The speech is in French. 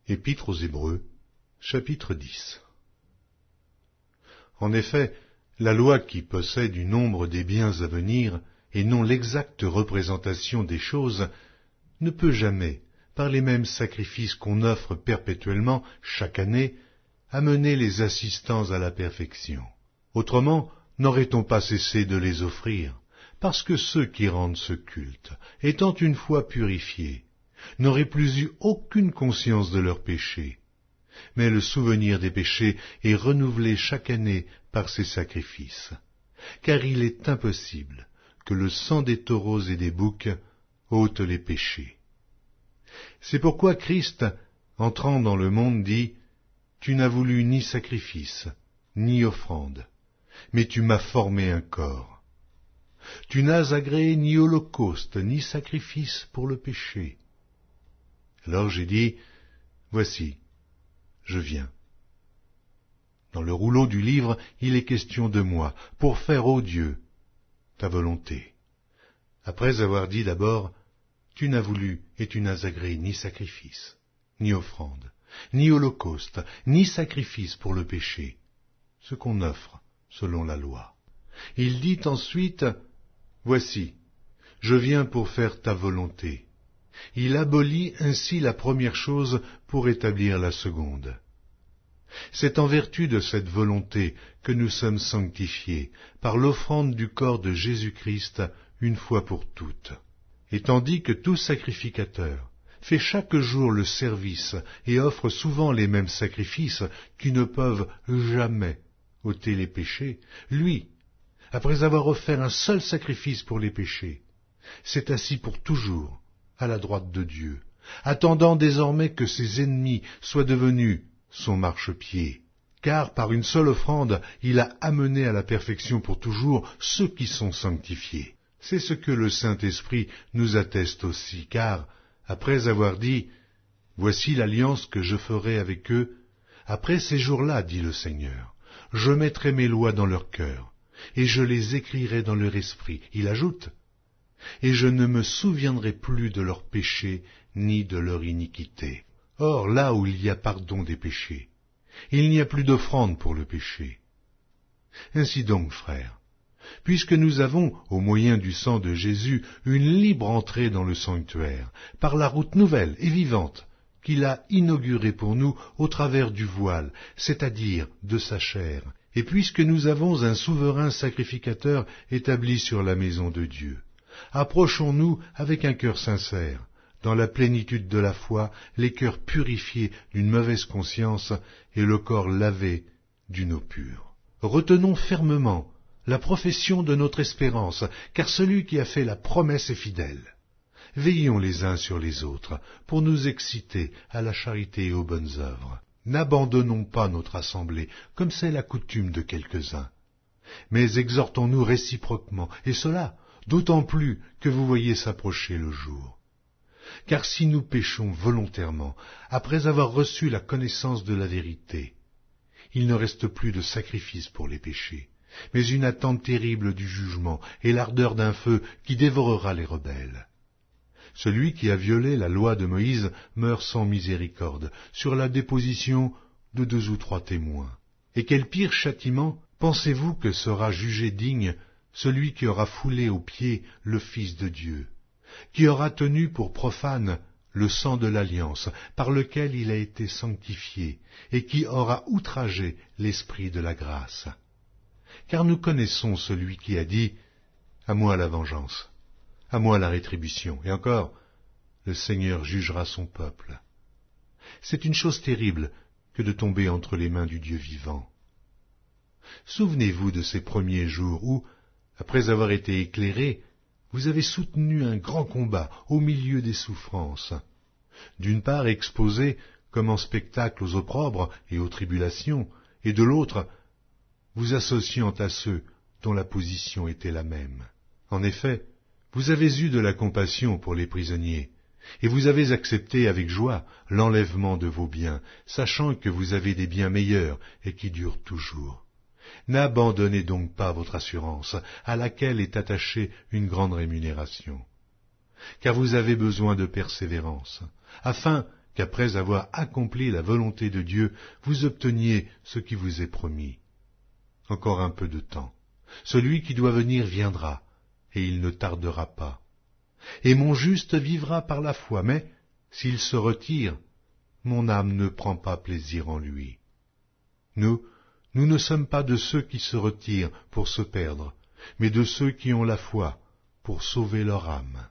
Épître aux Hébreux, chapitre 10. En effet, la loi qui possède du nombre des biens à venir, et non l'exacte représentation des choses, ne peut jamais, par les mêmes sacrifices qu'on offre perpétuellement chaque année, amener les assistants à la perfection. Autrement, n'aurait-on pas cessé de les offrir, parce que ceux qui rendent ce culte, étant une fois purifiés, n'auraient plus eu aucune conscience de leurs péchés. Mais le souvenir des péchés est renouvelé chaque année par ces sacrifices, car il est impossible que le sang des taureaux et des boucs ôte les péchés. C'est pourquoi Christ, entrant dans le monde, dit « Tu n'as voulu ni sacrifice, ni offrande, mais tu m'as formé un corps. Tu n'as agréé ni holocauste, ni sacrifice pour le péché. » Alors j'ai dit « Voici, je viens. » Dans le rouleau du livre, il est question de moi, pour faire, ô Dieu, ta volonté. Après avoir dit d'abord, tu n'as voulu et tu n'as agréé ni sacrifice, ni offrande, ni holocauste, ni sacrifice pour le péché, ce qu'on offre selon la loi. Il dit ensuite, voici, je viens pour faire ta volonté. Il abolit ainsi la première chose pour établir la seconde. C'est en vertu de cette volonté que nous sommes sanctifiés par l'offrande du corps de Jésus-Christ une fois pour toutes. Et tandis que tout sacrificateur fait chaque jour le service et offre souvent les mêmes sacrifices qui ne peuvent jamais ôter les péchés, lui, après avoir offert un seul sacrifice pour les péchés, s'est assis pour toujours à la droite de Dieu, attendant désormais que ses ennemis soient devenus son marchepied, car par une seule offrande, il a amené à la perfection pour toujours ceux qui sont sanctifiés. C'est ce que le Saint-Esprit nous atteste aussi, car, après avoir dit « Voici l'alliance que je ferai avec eux, après ces jours-là, dit le Seigneur, je mettrai mes lois dans leur cœur, et je les écrirai dans leur esprit. » Il ajoute « Et je ne me souviendrai plus de leurs péchés ni de leur iniquité. » Or, là où il y a pardon des péchés, il n'y a plus d'offrande pour le péché. Ainsi donc, frères, puisque nous avons, au moyen du sang de Jésus, une libre entrée dans le sanctuaire, par la route nouvelle et vivante qu'il a inaugurée pour nous au travers du voile, c'est-à-dire de sa chair, et puisque nous avons un souverain sacrificateur établi sur la maison de Dieu, approchons-nous avec un cœur sincère, dans la plénitude de la foi, les cœurs purifiés d'une mauvaise conscience et le corps lavé d'une eau pure. Retenons fermement la profession de notre espérance, car celui qui a fait la promesse est fidèle. Veillons les uns sur les autres, pour nous exciter à la charité et aux bonnes œuvres. N'abandonnons pas notre assemblée, comme c'est la coutume de quelques-uns, mais exhortons-nous réciproquement, et cela d'autant plus que vous voyez s'approcher le jour. Car si nous péchons volontairement, après avoir reçu la connaissance de la vérité, il ne reste plus de sacrifice pour les péchés, mais une attente terrible du jugement et l'ardeur d'un feu qui dévorera les rebelles. Celui qui a violé la loi de Moïse meurt sans miséricorde, sur la déposition de 2 ou 3 témoins. Et quel pire châtiment pensez-vous que sera jugé digne celui qui aura foulé aux pieds le Fils de Dieu, qui aura tenu pour profane le sang de l'alliance, par lequel il a été sanctifié, et qui aura outragé l'Esprit de la grâce. Car nous connaissons celui qui a dit « À moi la vengeance, à moi la rétribution », et encore « Le Seigneur jugera son peuple ». C'est une chose terrible que de tomber entre les mains du Dieu vivant. Souvenez-vous de ces premiers jours où, après avoir été éclairés, vous avez soutenu un grand combat au milieu des souffrances. D'une part exposé comme en spectacle aux opprobres et aux tribulations, et de l'autre, vous associant à ceux dont la position était la même. En effet, vous avez eu de la compassion pour les prisonniers, et vous avez accepté avec joie l'enlèvement de vos biens, sachant que vous avez des biens meilleurs et qui durent toujours. N'abandonnez donc pas votre assurance, à laquelle est attachée une grande rémunération. Car vous avez besoin de persévérance, afin qu'après avoir accompli la volonté de Dieu, vous obteniez ce qui vous est promis. Encore un peu de temps. Celui qui doit venir viendra, et il ne tardera pas. Et mon juste vivra par la foi, mais s'il se retire, mon âme ne prend pas plaisir en lui. Nous ne sommes pas de ceux qui se retirent pour se perdre, mais de ceux qui ont la foi pour sauver leur âme.